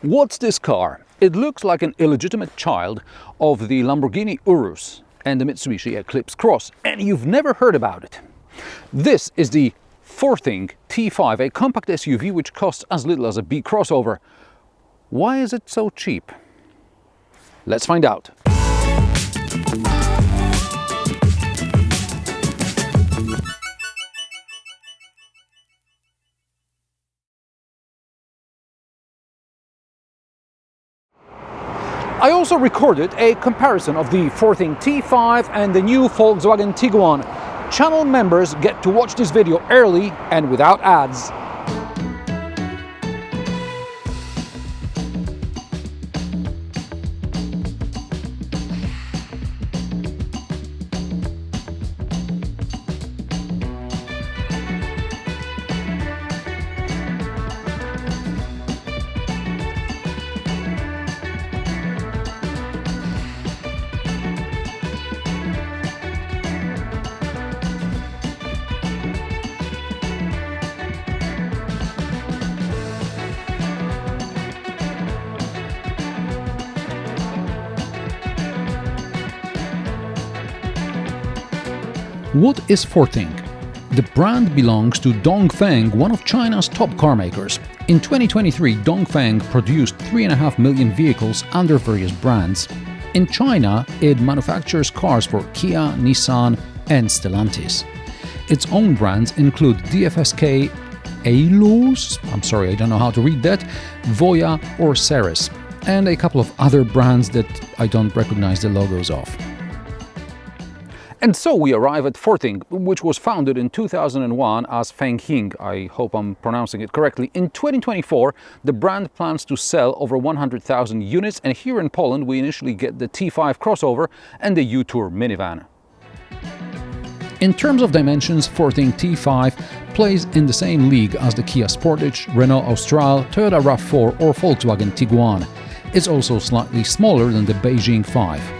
What's this car? It looks like an illegitimate child of the Lamborghini Urus and the Mitsubishi Eclipse Cross, and you've never heard about it. This is the Forthing T5, a compact SUV which costs as little as a B crossover. Why is it so cheap? Let's find out. I also recorded a comparison of the Forthing T5 and the new Volkswagen Tiguan. Channel members get to watch this video early and without ads. What is Forthing? The brand belongs to Dongfeng, one of China's top car makers. In 2023, Dongfeng produced 3.5 million vehicles under various brands. In China, it manufactures cars for Kia, Nissan and Stellantis. Its own brands include DFSK, Ailos, I'm sorry, I don't know how to read that, Voya or Ceres, and a couple of other brands that I don't recognize the logos of. And so we arrive at Forthing, which was founded in 2001 as Fenghing. I hope I'm pronouncing it correctly. In 2024, the brand plans to sell over 100,000 units, and here in Poland we initially get the T5 crossover and the U-Tour minivan. In terms of dimensions, Forthing T5 plays in the same league as the KIA Sportage, Renault Austral, Toyota RAV4 or Volkswagen Tiguan. It's also slightly smaller than the Beijing 5.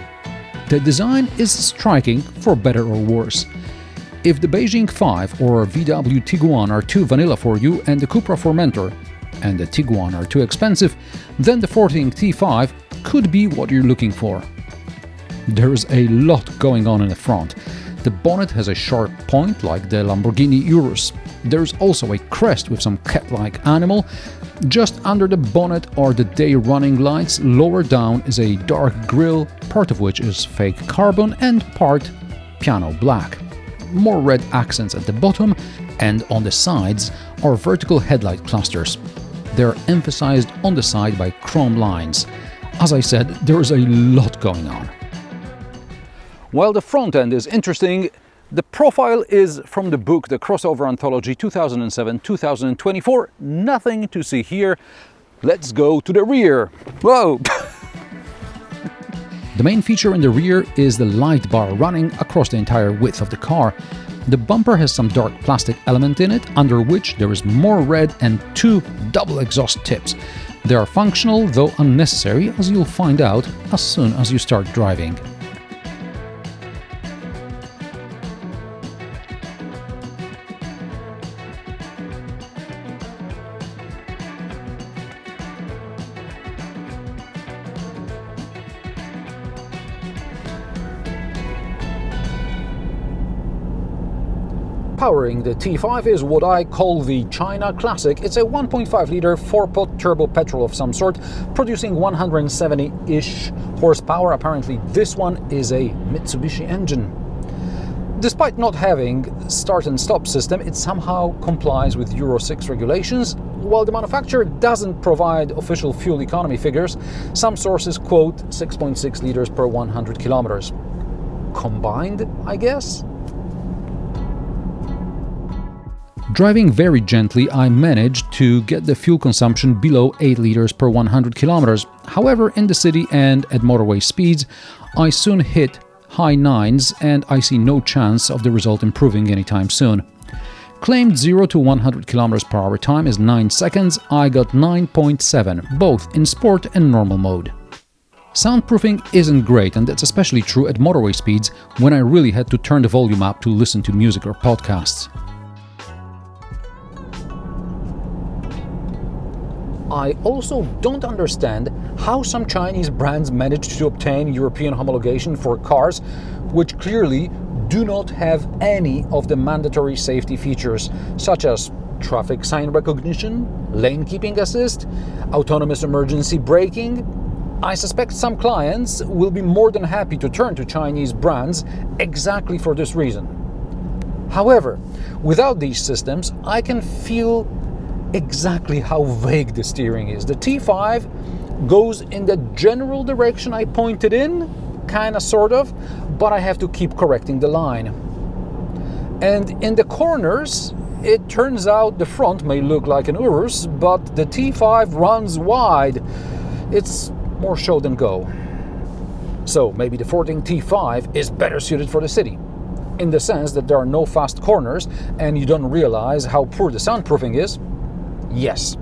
The design is striking, for better or worse. If the Beijing 5 or VW Tiguan are too vanilla for you and the Cupra Formentor and the Tiguan are too expensive, then the Forthing T5 could be what you're looking for. There's a lot going on in the front. The bonnet has a sharp point like the Lamborghini Urus. There's also a crest with some cat-like animal. Just under the bonnet are the day running lights. Lower down is a dark grille, part of which is fake carbon and part piano black. More red accents at the bottom, and on the sides are vertical headlight clusters. They're emphasized on the side by chrome lines. As I said, there's a lot going on. While the front end is interesting, the profile is from the book The Crossover Anthology 2007-2024. Nothing to see here. Let's go to the rear. Whoa! The main feature in the rear is the light bar running across the entire width of the car. The bumper has some dark plastic element in it, under which there is more red and two double exhaust tips. They are functional, though unnecessary, as you'll find out as soon as you start driving. Powering the T5 is what I call the China Classic. It's a 1.5-litre 4-pot turbo petrol of some sort, producing 170-ish horsepower. Apparently this one is a Mitsubishi engine. Despite not having start and stop system, it somehow complies with Euro 6 regulations. While the manufacturer doesn't provide official fuel economy figures, some sources quote 6.6 litres per 100 kilometers. Combined, I guess? Driving very gently, I managed to get the fuel consumption below 8 liters per 100 kilometers. However, in the city and at motorway speeds, I soon hit high 9s and I see no chance of the result improving anytime soon. Claimed 0 to 100 kilometers per hour time is 9 seconds. I got 9.7, both in sport and normal mode. Soundproofing isn't great, and that's especially true at motorway speeds when I really had to turn the volume up to listen to music or podcasts. I also don't understand how some Chinese brands managed to obtain European homologation for cars which clearly do not have any of the mandatory safety features, such as traffic sign recognition, lane keeping assist, autonomous emergency braking. I suspect some clients will be more than happy to turn to Chinese brands exactly for this reason. However, without these systems, I can feel exactly how vague the steering is. The T5 goes in the general direction I pointed in, kinda, sort of, but I have to keep correcting the line. And in the corners, it turns out the front may look like an Urus, but the T5 runs wide. It's more show than go. So maybe the 14 T5 is better suited for the city, in the sense that there are no fast corners and you don't realize how poor the soundproofing is. Yes.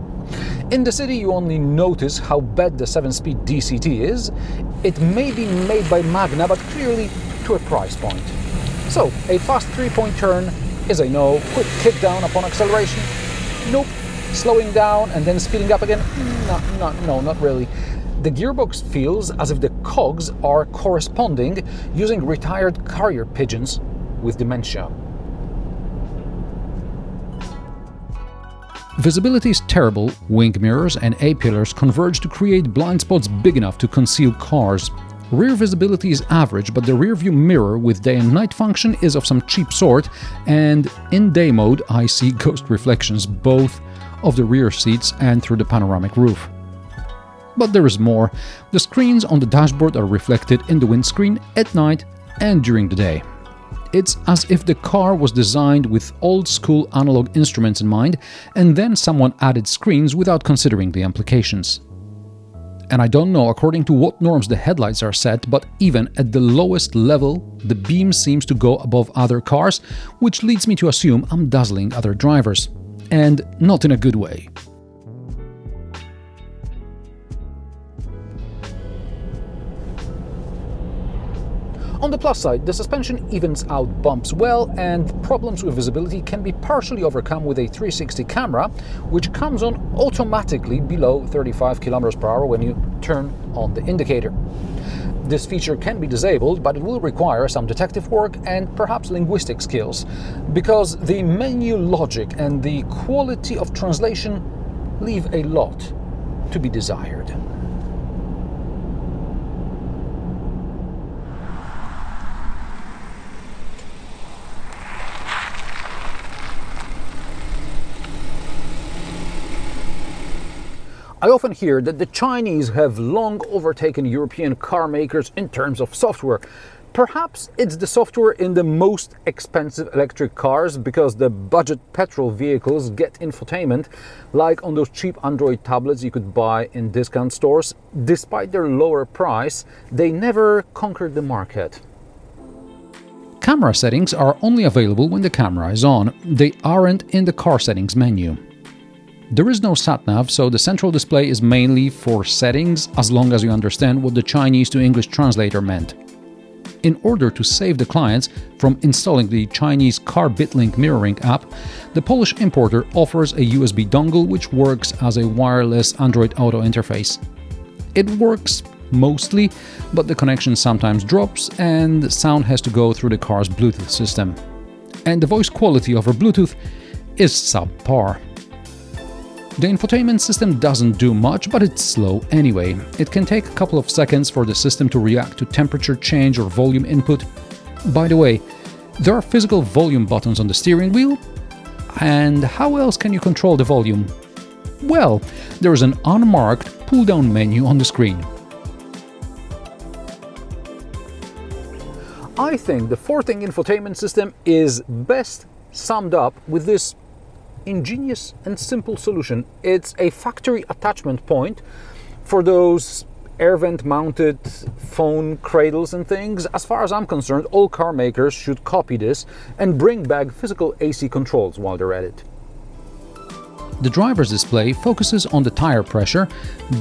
In the city you only notice how bad the 7-speed DCT is. It may be made by Magna, but clearly to a price point. So, a fast 3-point turn is a no. Quick kick down upon acceleration? Nope. Slowing down and then speeding up again? No, not really. The gearbox feels as if the cogs are corresponding using retired carrier pigeons with dementia. Visibility is terrible. Wing mirrors and A-pillars converge to create blind spots big enough to conceal cars. Rear visibility is average, but the rear view mirror with day and night function is of some cheap sort, and in day mode I see ghost reflections both of the rear seats and through the panoramic roof. But there is more. The screens on the dashboard are reflected in the windscreen at night and during the day. It's as if the car was designed with old-school analog instruments in mind, and then someone added screens without considering the implications. And I don't know according to what norms the headlights are set, but even at the lowest level, the beam seems to go above other cars, which leads me to assume I'm dazzling other drivers. And not in a good way. On the plus side, the suspension evens out bumps well, and problems with visibility can be partially overcome with a 360 camera, which comes on automatically below 35 km/h when you turn on the indicator. This feature can be disabled, but it will require some detective work and perhaps linguistic skills, because the menu logic and the quality of translation leave a lot to be desired. I often hear that the Chinese have long overtaken European car makers in terms of software. Perhaps it's the software in the most expensive electric cars, because the budget petrol vehicles get infotainment like on those cheap Android tablets you could buy in discount stores. Despite their lower price, they never conquered the market. Camera settings are only available when the camera is on. They aren't in the car settings menu. There is no sat-nav, so the central display is mainly for settings, as long as you understand what the Chinese to English translator meant. In order to save the clients from installing the Chinese car BitLink mirroring app, the Polish importer offers a USB dongle which works as a wireless Android Auto interface. It works mostly, but the connection sometimes drops and sound has to go through the car's Bluetooth system. And the voice quality over Bluetooth is subpar. The infotainment system doesn't do much, but it's slow anyway. It can take a couple of seconds for the system to react to temperature change or volume input. By the way, there are physical volume buttons on the steering wheel. And how else can you control the volume? Well, there is an unmarked pull-down menu on the screen. I think the Forting infotainment system is best summed up with this ingenious and simple solution. It's a factory attachment point for those air vent mounted phone cradles and things. As far as I'm concerned, all car makers should copy this and bring back physical AC controls while they're at it. The driver's display focuses on the tire pressure.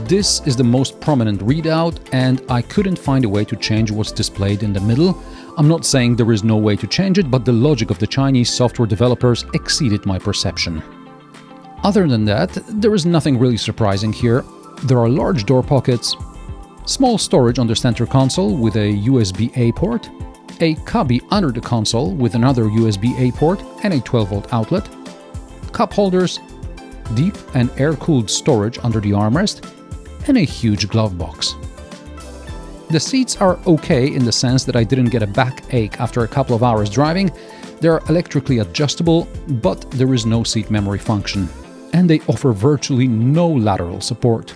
This is the most prominent readout, and I couldn't find a way to change what's displayed in the middle. I'm not saying there is no way to change it, but the logic of the Chinese software developers exceeded my perception. Other than that, there is nothing really surprising here. There are large door pockets, small storage on the center console with a USB-A port, a cubby under the console with another USB-A port and a 12-volt outlet, cup holders, deep and air-cooled storage under the armrest, and a huge glove box. The seats are okay in the sense that I didn't get a backache after a couple of hours driving. They are electrically adjustable, but there is no seat memory function, and they offer virtually no lateral support.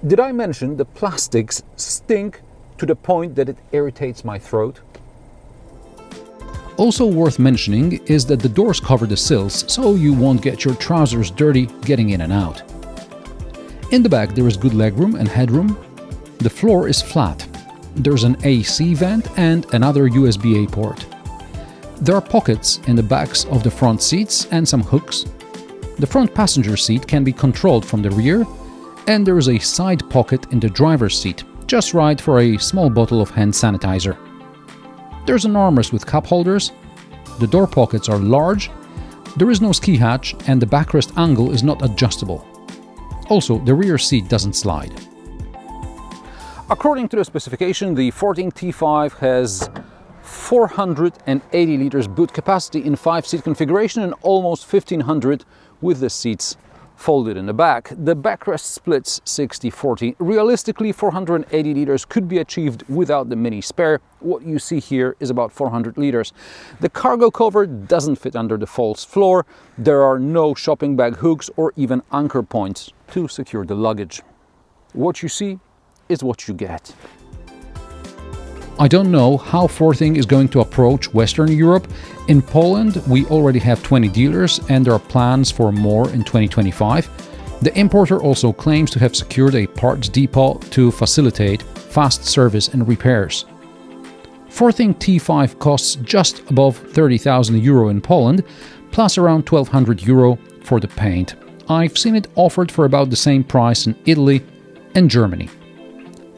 Did I mention the plastics stink to the point that it irritates my throat? Also worth mentioning is that the doors cover the sills, so you won't get your trousers dirty getting in and out. In the back there is good legroom and headroom. The floor is flat. There's an AC vent and another USB-A port. There are pockets in the backs of the front seats and some hooks. The front passenger seat can be controlled from the rear, and there is a side pocket in the driver's seat, just right for a small bottle of hand sanitizer. There's an armrest with cup holders. The door pockets are large. There is no ski hatch, and the backrest angle is not adjustable. Also, the rear seat doesn't slide. According to the specification, the 14 T5 has 480 liters boot capacity in 5-seat configuration and almost 1500 with the seats folded in the back. The backrest splits 60-40. Realistically, 480 liters could be achieved without the mini spare. What you see here is about 400 liters. The cargo cover doesn't fit under the false floor. There are no shopping bag hooks or even anchor points to secure the luggage. What you see is what you get. I don't know how Forthing is going to approach Western Europe. In Poland, we already have 20 dealers and there are plans for more in 2025. The importer also claims to have secured a parts depot to facilitate fast service and repairs. Forthing T5 costs just above 30,000 euro in Poland, plus around 1,200 euro for the paint. I've seen it offered for about the same price in Italy and Germany.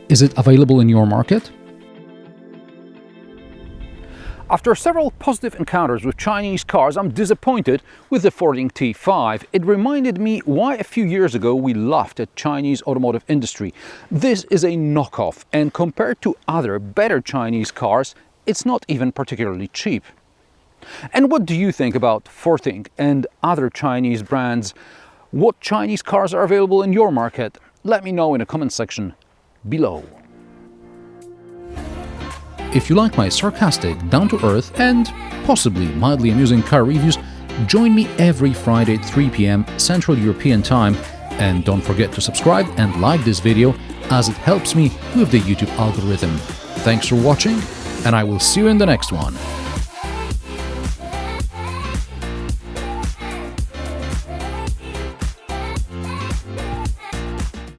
Is it available in your market? After several positive encounters with Chinese cars, I'm disappointed with the Forthing T5. It reminded me why a few years ago we laughed at Chinese automotive industry. This is a knockoff, and compared to other better Chinese cars, it's not even particularly cheap. And what do you think about Forthing and other Chinese brands? What Chinese cars are available in your market? Let me know in the comment section below. If you like my sarcastic, down-to-earth and possibly mildly amusing car reviews, join me every Friday at 3 p.m. Central European Time, and don't forget to subscribe and like this video as it helps me with the YouTube algorithm. Thanks for watching, and I will see you in the next one.